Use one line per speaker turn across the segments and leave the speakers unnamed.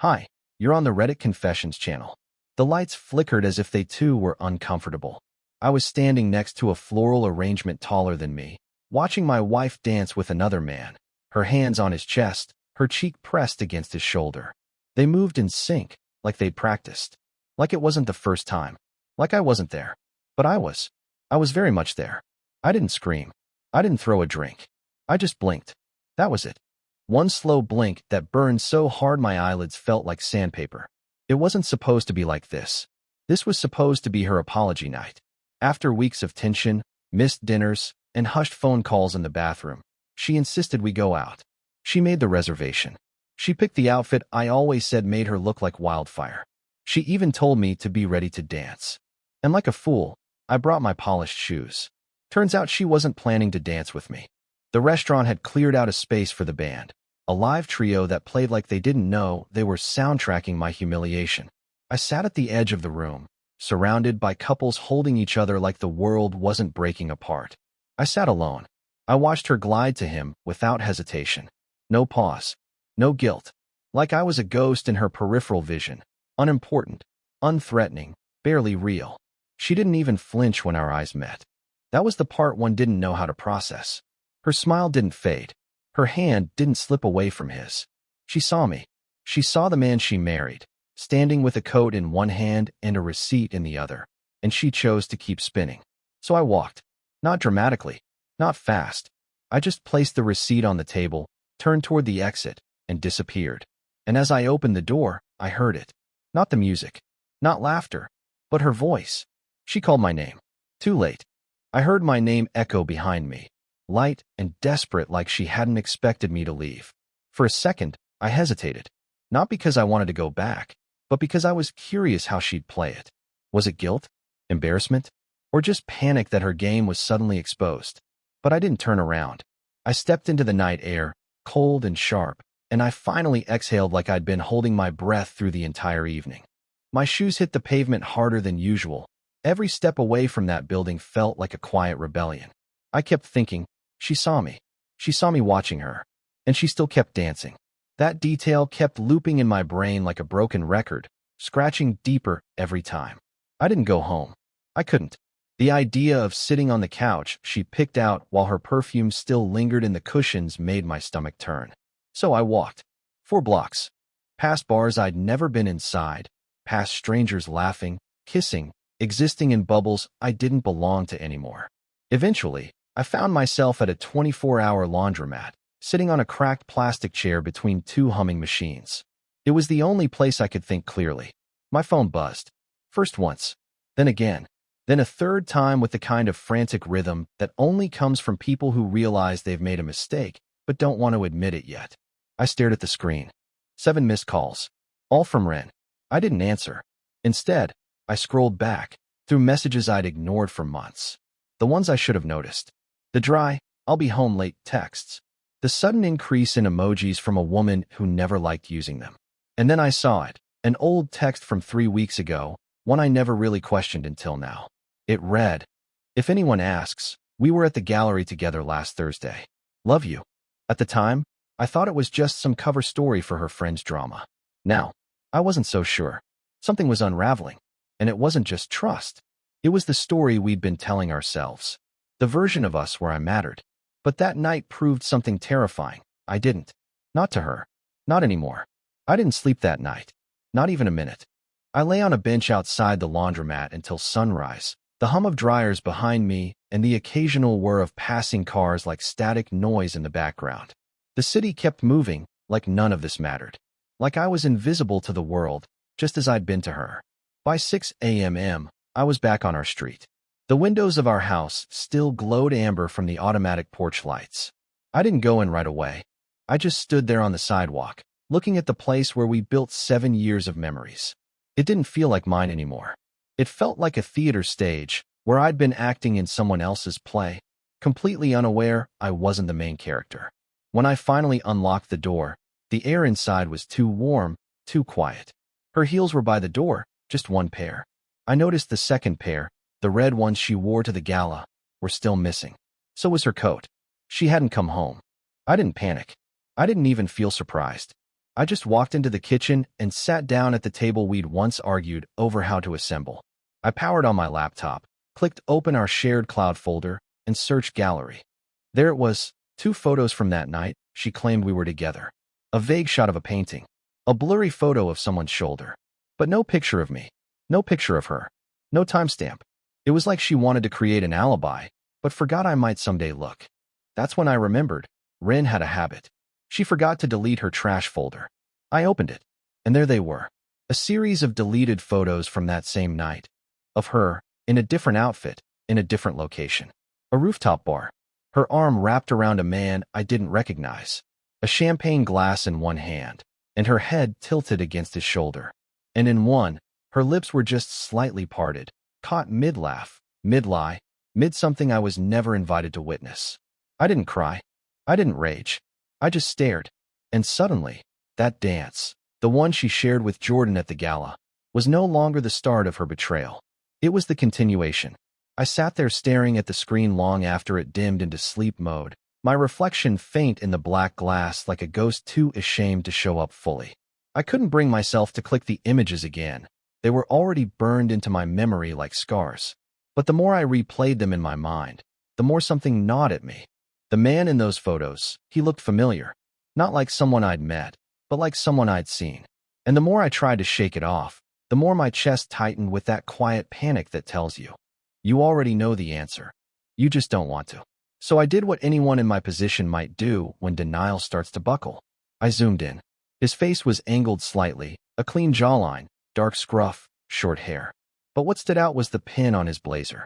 Hi, you're on the Reddit Confessions channel. The lights flickered as if they too were uncomfortable. I was standing next to a floral arrangement taller than me, watching my wife dance with another man, her hands on his chest, her cheek pressed against his shoulder. They moved in sync, like they'd practiced. Like it wasn't the first time. Like I wasn't there. But I was. I was very much there. I didn't scream. I didn't throw a drink. I just blinked. That was it. One slow blink that burned so hard my eyelids felt like sandpaper. It wasn't supposed to be like this. This was supposed to be her apology night. After weeks of tension, missed dinners, and hushed phone calls in the bathroom, she insisted we go out. She made the reservation. She picked the outfit I always said made her look like wildfire. She even told me to be ready to dance. And like a fool, I brought my polished shoes. Turns out she wasn't planning to dance with me. The restaurant had cleared out a space for the band, a live trio that played like they didn't know they were soundtracking my humiliation. I sat at the edge of the room, surrounded by couples holding each other like the world wasn't breaking apart. I sat alone. I watched her glide to him without hesitation. No pause. No guilt. Like I was a ghost in her peripheral vision. Unimportant. Unthreatening. Barely real. She didn't even flinch when our eyes met. That was the part one didn't know how to process. Her smile didn't fade. Her hand didn't slip away from his. She saw me. She saw the man she married, standing with a coat in one hand and a receipt in the other, and she chose to keep spinning. So I walked. Not dramatically. Not fast. I just placed the receipt on the table, turned toward the exit, and disappeared. And as I opened the door, I heard it. Not the music. Not laughter. But her voice. She called my name. Too late. I heard my name echo behind me, light and desperate like she hadn't expected me to leave. For a second, I hesitated. Not because I wanted to go back, but because I was curious how she'd play it. Was it guilt? Embarrassment? Or just panic that her game was suddenly exposed? But I didn't turn around. I stepped into the night air, cold and sharp, and I finally exhaled like I'd been holding my breath through the entire evening. My shoes hit the pavement harder than usual. Every step away from that building felt like a quiet rebellion. I kept thinking, she saw me. She saw me watching her. And she still kept dancing. That detail kept looping in my brain like a broken record, scratching deeper every time. I didn't go home. I couldn't. The idea of sitting on the couch she picked out while her perfume still lingered in the cushions made my stomach turn. So I walked. 4 blocks. Past bars I'd never been inside, past strangers laughing, kissing, existing in bubbles I didn't belong to anymore. Eventually, I found myself at a 24-hour laundromat, sitting on a cracked plastic chair between 2 humming machines. It was the only place I could think clearly. My phone buzzed. First once, then again, then a third time with the kind of frantic rhythm that only comes from people who realize they've made a mistake but don't want to admit it yet. I stared at the screen. 7 missed calls. All from Ren. I didn't answer. Instead, I scrolled back, through messages I'd ignored for months. The ones I should have noticed. The dry, "I'll be home late" texts. The sudden increase in emojis from a woman who never liked using them. And then I saw it, an old text from 3 weeks ago, one I never really questioned until now. It read, "If anyone asks, we were at the gallery together last Thursday. Love you." At the time, I thought it was just some cover story for her friend's drama. Now, I wasn't so sure. Something was unraveling. And it wasn't just trust. It was the story we'd been telling ourselves. The version of us where I mattered. But that night proved something terrifying. I didn't. Not to her. Not anymore. I didn't sleep that night. Not even a minute. I lay on a bench outside the laundromat until sunrise, the hum of dryers behind me and the occasional whir of passing cars like static noise in the background. The city kept moving, like none of this mattered. Like I was invisible to the world, just as I'd been to her. By 6 a.m., I was back on our street. The windows of our house still glowed amber from the automatic porch lights. I didn't go in right away. I just stood there on the sidewalk, looking at the place where we built 7 years of memories. It didn't feel like mine anymore. It felt like a theater stage, where I'd been acting in someone else's play, completely unaware I wasn't the main character. When I finally unlocked the door, the air inside was too warm, too quiet. Her heels were by the door, just 1 pair. I noticed the second pair, the red ones she wore to the gala, were still missing. So was her coat. She hadn't come home. I didn't panic. I didn't even feel surprised. I just walked into the kitchen and sat down at the table we'd once argued over how to assemble. I powered on my laptop, clicked open our shared cloud folder, and searched gallery. There it was, 2 photos from that night she claimed we were together. A vague shot of a painting, a blurry photo of someone's shoulder, but no picture of me, no picture of her, no timestamp. It was like she wanted to create an alibi, but forgot I might someday look. That's when I remembered. Rin had a habit. She forgot to delete her trash folder. I opened it, and there they were. A series of deleted photos from that same night. Of her, in a different outfit, in a different location. A rooftop bar. Her arm wrapped around a man I didn't recognize. A champagne glass in one hand, and her head tilted against his shoulder. And in one, her lips were just slightly parted, caught mid-laugh, mid-lie, mid-something I was never invited to witness. I didn't cry. I didn't rage. I just stared. And suddenly, that dance, the one she shared with Jordan at the gala, was no longer the start of her betrayal. It was the continuation. I sat there staring at the screen long after it dimmed into sleep mode, my reflection faint in the black glass like a ghost too ashamed to show up fully. I couldn't bring myself to click the images again. They were already burned into my memory like scars. But the more I replayed them in my mind, the more something gnawed at me. The man in those photos, he looked familiar. Not like someone I'd met, but like someone I'd seen. And the more I tried to shake it off, the more my chest tightened with that quiet panic that tells you, you already know the answer. You just don't want to. So I did what anyone in my position might do when denial starts to buckle. I zoomed in. His face was angled slightly, a clean jawline, dark scruff, short hair. But what stood out was the pin on his blazer.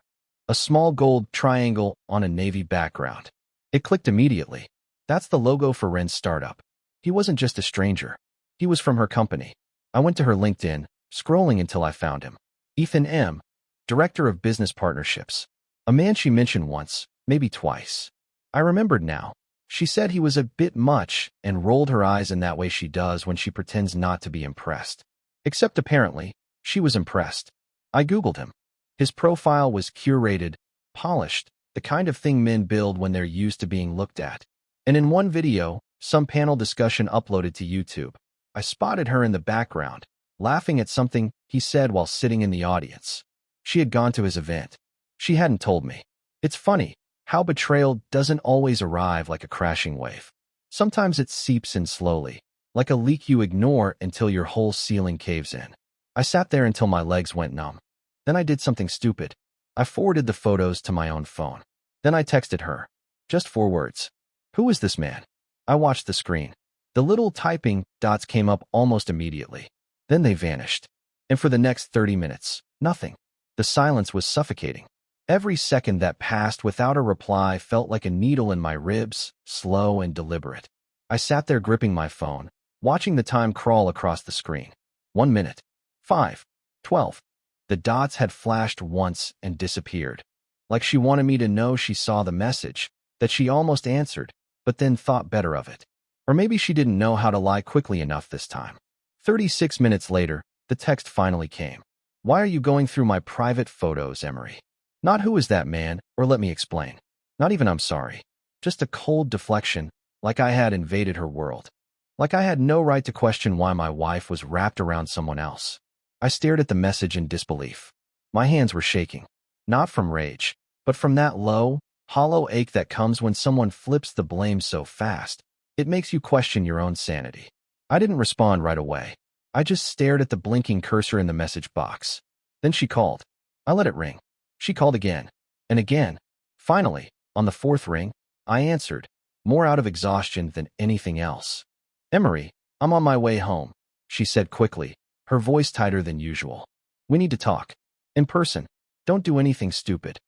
A small gold triangle on a navy background. It clicked immediately. That's the logo for Ren's startup. He wasn't just a stranger. He was from her company. I went to her LinkedIn, scrolling until I found him. Ethan M., Director of Business Partnerships. A man she mentioned once, maybe twice. I remembered now. She said he was a bit much and rolled her eyes in that way she does when she pretends not to be impressed. Except apparently, she was impressed. I Googled him. His profile was curated, polished, the kind of thing men build when they're used to being looked at. And in one video, some panel discussion uploaded to YouTube, I spotted her in the background, laughing at something he said while sitting in the audience. She had gone to his event. She hadn't told me. It's funny how betrayal doesn't always arrive like a crashing wave. Sometimes it seeps in slowly, like a leak you ignore until your whole ceiling caves in. I sat there until my legs went numb. Then I did something stupid. I forwarded the photos to my own phone. Then I texted her. Just 4 words. Who is this man? I watched the screen. The little typing dots came up almost immediately. Then they vanished. And for the next 30 minutes, nothing. The silence was suffocating. Every second that passed without a reply felt like a needle in my ribs, slow and deliberate. I sat there gripping my phone, watching the time crawl across the screen. 1 minute. 5. 12. The dots had flashed once and disappeared. Like she wanted me to know she saw the message, that she almost answered, but then thought better of it. Or maybe she didn't know how to lie quickly enough this time. 36 minutes later, the text finally came. Why are you going through my private photos, Emory? Not who is that man, or let me explain. Not even I'm sorry. Just a cold deflection, like I had invaded her world. Like I had no right to question why my wife was wrapped around someone else. I stared at the message in disbelief. My hands were shaking. Not from rage, but from that low, hollow ache that comes when someone flips the blame so fast, it makes you question your own sanity. I didn't respond right away. I just stared at the blinking cursor in the message box. Then she called. I let it ring. She called again. And again. Finally, on the 4th ring, I answered, more out of exhaustion than anything else. Emory, I'm on my way home, she said quickly, her voice tighter than usual. We need to talk. In person. Don't do anything stupid.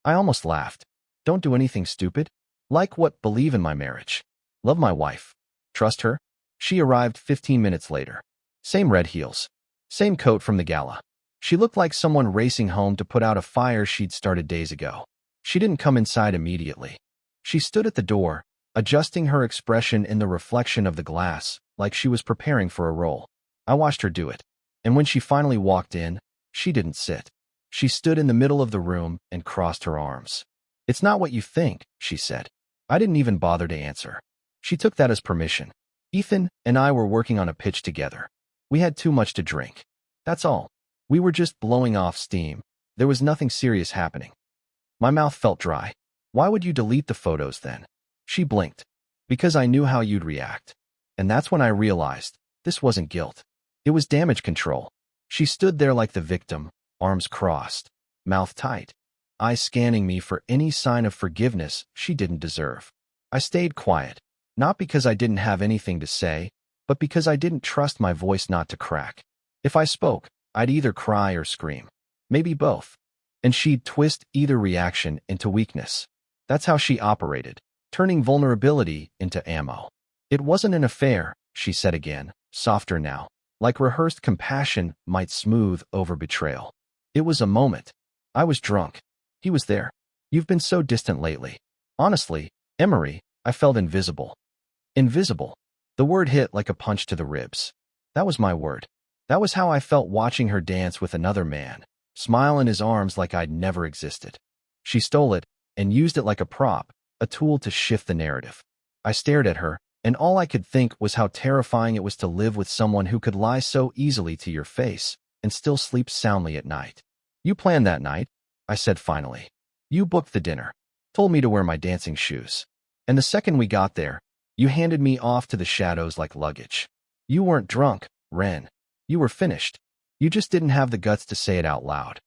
I almost laughed. Don't do anything stupid? Like what? Believe in my marriage. Love my wife. Trust her? She arrived 15 minutes later. Same red heels. Same coat from the gala. She looked like someone racing home to put out a fire she'd started days ago. She didn't come inside immediately. She stood at the door, adjusting her expression in the reflection of the glass, like she was preparing for a role. I watched her do it. And when she finally walked in, she didn't sit. She stood in the middle of the room and crossed her arms. It's not what you think, she said. I didn't even bother to answer. She took that as permission. Ethan and I were working on a pitch together. We had too much to drink. That's all. We were just blowing off steam. There was nothing serious happening. My mouth felt dry. Why would you delete the photos then? She blinked. Because I knew how you'd react. And that's when I realized this wasn't guilt. It was damage control. She stood there like the victim, arms crossed, mouth tight, eyes scanning me for any sign of forgiveness she didn't deserve. I stayed quiet, not because I didn't have anything to say, but because I didn't trust my voice not to crack. If I spoke, I'd either cry or scream. Maybe both. And she'd twist either reaction into weakness. That's how she operated, turning vulnerability into ammo. It wasn't an affair, she said again, softer now, like rehearsed compassion might smooth over betrayal. It was a moment. I was drunk. He was there. You've been so distant lately. Honestly, Emory, I felt invisible. Invisible. The word hit like a punch to the ribs. That was my word. That was how I felt watching her dance with another man, smile in his arms like I'd never existed. She stole it and used it like a prop, a tool to shift the narrative. I stared at her, and all I could think was how terrifying it was to live with someone who could lie so easily to your face and still sleep soundly at night. You planned that night, I said finally. You booked the dinner, told me to wear my dancing shoes. And the second we got there, you handed me off to the shadows like luggage. You weren't drunk, Ren. You were finished. You just didn't have the guts to say it out loud.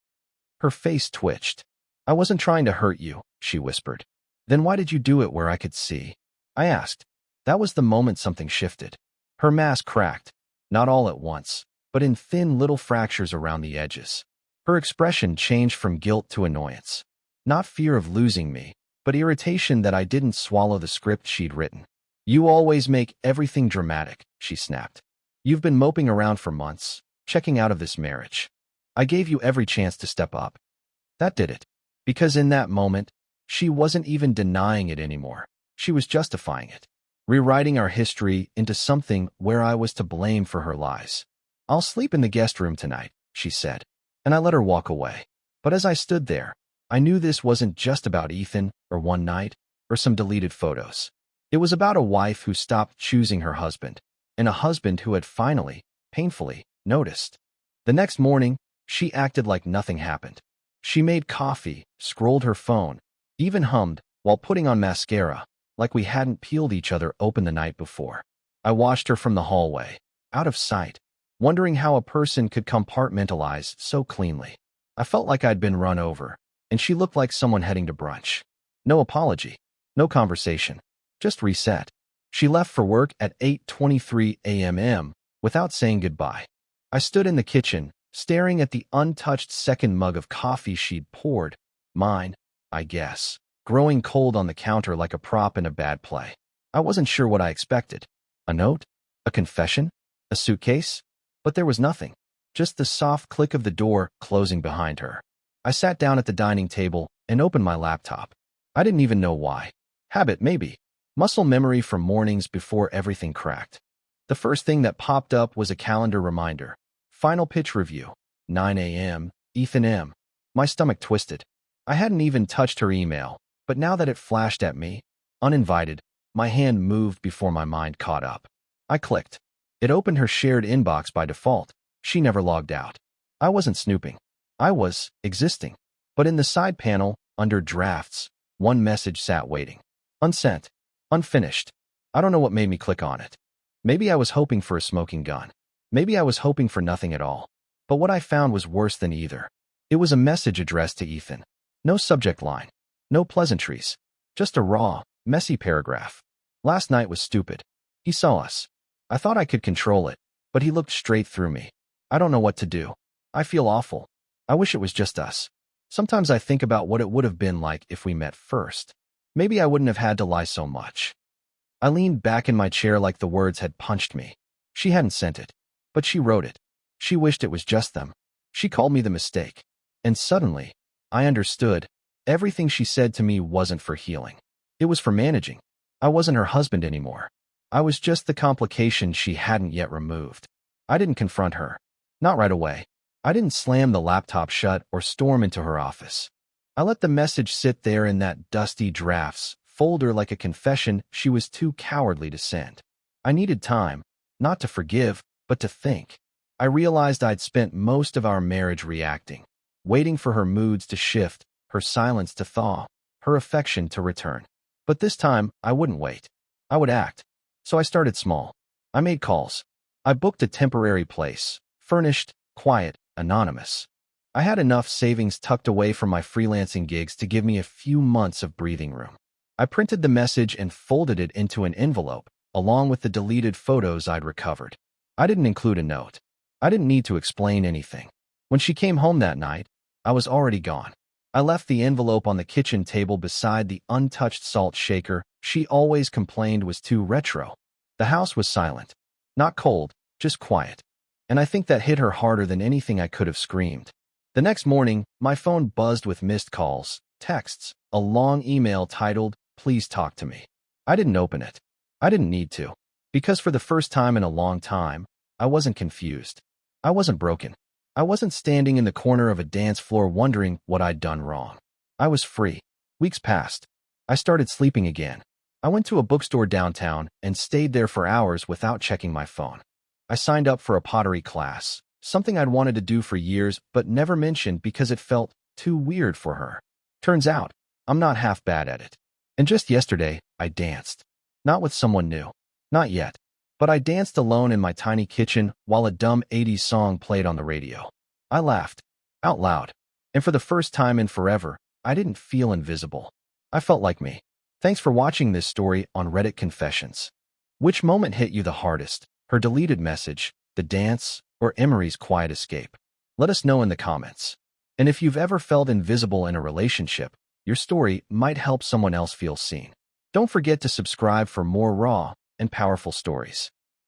Her face twitched. I wasn't trying to hurt you, she whispered. Then why did you do it where I could see? I asked. That was the moment something shifted. Her mask cracked, not all at once, but in thin little fractures around the edges. Her expression changed from guilt to annoyance. Not fear of losing me, but irritation that I didn't swallow the script she'd written. You always make everything dramatic, she snapped. You've been moping around for months, checking out of this marriage. I gave you every chance to step up. That did it. Because in that moment, she wasn't even denying it anymore. She was justifying it, rewriting our history into something where I was to blame for her lies. I'll sleep in the guest room tonight, she said, and I let her walk away. But as I stood there, I knew this wasn't just about Ethan or one night or some deleted photos. It was about a wife who stopped choosing her husband, and a husband who had finally, painfully, noticed. The next morning, she acted like nothing happened. She made coffee, scrolled her phone, even hummed while putting on mascara, like we hadn't peeled each other open the night before. I watched her from the hallway, out of sight, wondering how a person could compartmentalize so cleanly. I felt like I'd been run over, and she looked like someone heading to brunch. No apology, no conversation, just reset. She left for work at 8:23 a.m. without saying goodbye. I stood in the kitchen, staring at the untouched second mug of coffee she'd poured, mine, I guess, growing cold on the counter like a prop in a bad play. I wasn't sure what I expected. A note? A confession? A suitcase? But there was nothing. Just the soft click of the door closing behind her. I sat down at the dining table and opened my laptop. I didn't even know why. Habit, maybe. Muscle memory from mornings before everything cracked. The first thing that popped up was a calendar reminder. Final pitch review. 9 a.m. Ethan M. My stomach twisted. I hadn't even touched her email, but now that it flashed at me, uninvited, my hand moved before my mind caught up. I clicked. It opened her shared inbox by default. She never logged out. I wasn't snooping. I was existing. But in the side panel, under drafts, one message sat waiting. Unsent. Unfinished. I don't know what made me click on it. Maybe I was hoping for a smoking gun. Maybe I was hoping for nothing at all. But what I found was worse than either. It was a message addressed to Ethan. No subject line. No pleasantries. Just a raw, messy paragraph. Last night was stupid. He saw us. I thought I could control it, but he looked straight through me. I don't know what to do. I feel awful. I wish it was just us. Sometimes I think about what it would have been like if we met first. Maybe I wouldn't have had to lie so much. I leaned back in my chair like the words had punched me. She hadn't sent it, but she wrote it. She wished it was just them. She called me the mistake. And suddenly, I understood. Everything she said to me wasn't for healing. It was for managing. I wasn't her husband anymore. I was just the complication she hadn't yet removed. I didn't confront her. Not right away. I didn't slam the laptop shut or storm into her office. I let the message sit there in that dusty drafts folder like a confession she was too cowardly to send. I needed time, not to forgive, but to think. I realized I'd spent most of our marriage reacting, waiting for her moods to shift, her silence to thaw, her affection to return. But this time, I wouldn't wait. I would act. So I started small. I made calls. I booked a temporary place, furnished, quiet, anonymous. I had enough savings tucked away from my freelancing gigs to give me a few months of breathing room. I printed the message and folded it into an envelope, along with the deleted photos I'd recovered. I didn't include a note. I didn't need to explain anything. When she came home that night, I was already gone. I left the envelope on the kitchen table beside the untouched salt shaker she always complained was too retro. The house was silent. Not cold, just quiet. And I think that hit her harder than anything I could have screamed. The next morning, my phone buzzed with missed calls, texts, a long email titled, "Please talk to me." I didn't open it. I didn't need to. Because for the first time in a long time, I wasn't confused. I wasn't broken. I wasn't standing in the corner of a dance floor wondering what I'd done wrong. I was free. Weeks passed. I started sleeping again. I went to a bookstore downtown and stayed there for hours without checking my phone. I signed up for a pottery class, something I'd wanted to do for years but never mentioned because it felt too weird for her. Turns out, I'm not half bad at it. And just yesterday, I danced. Not with someone new. Not yet. But I danced alone in my tiny kitchen while a dumb 80s song played on the radio. I laughed. Out loud. And for the first time in forever, I didn't feel invisible. I felt like me. Thanks for watching this story on Reddit Confessions. Which moment hit you the hardest? Her deleted message, the dance, or Emory's quiet escape? Let us know in the comments. And if you've ever felt invisible in a relationship, your story might help someone else feel seen. Don't forget to subscribe for more raw and powerful stories.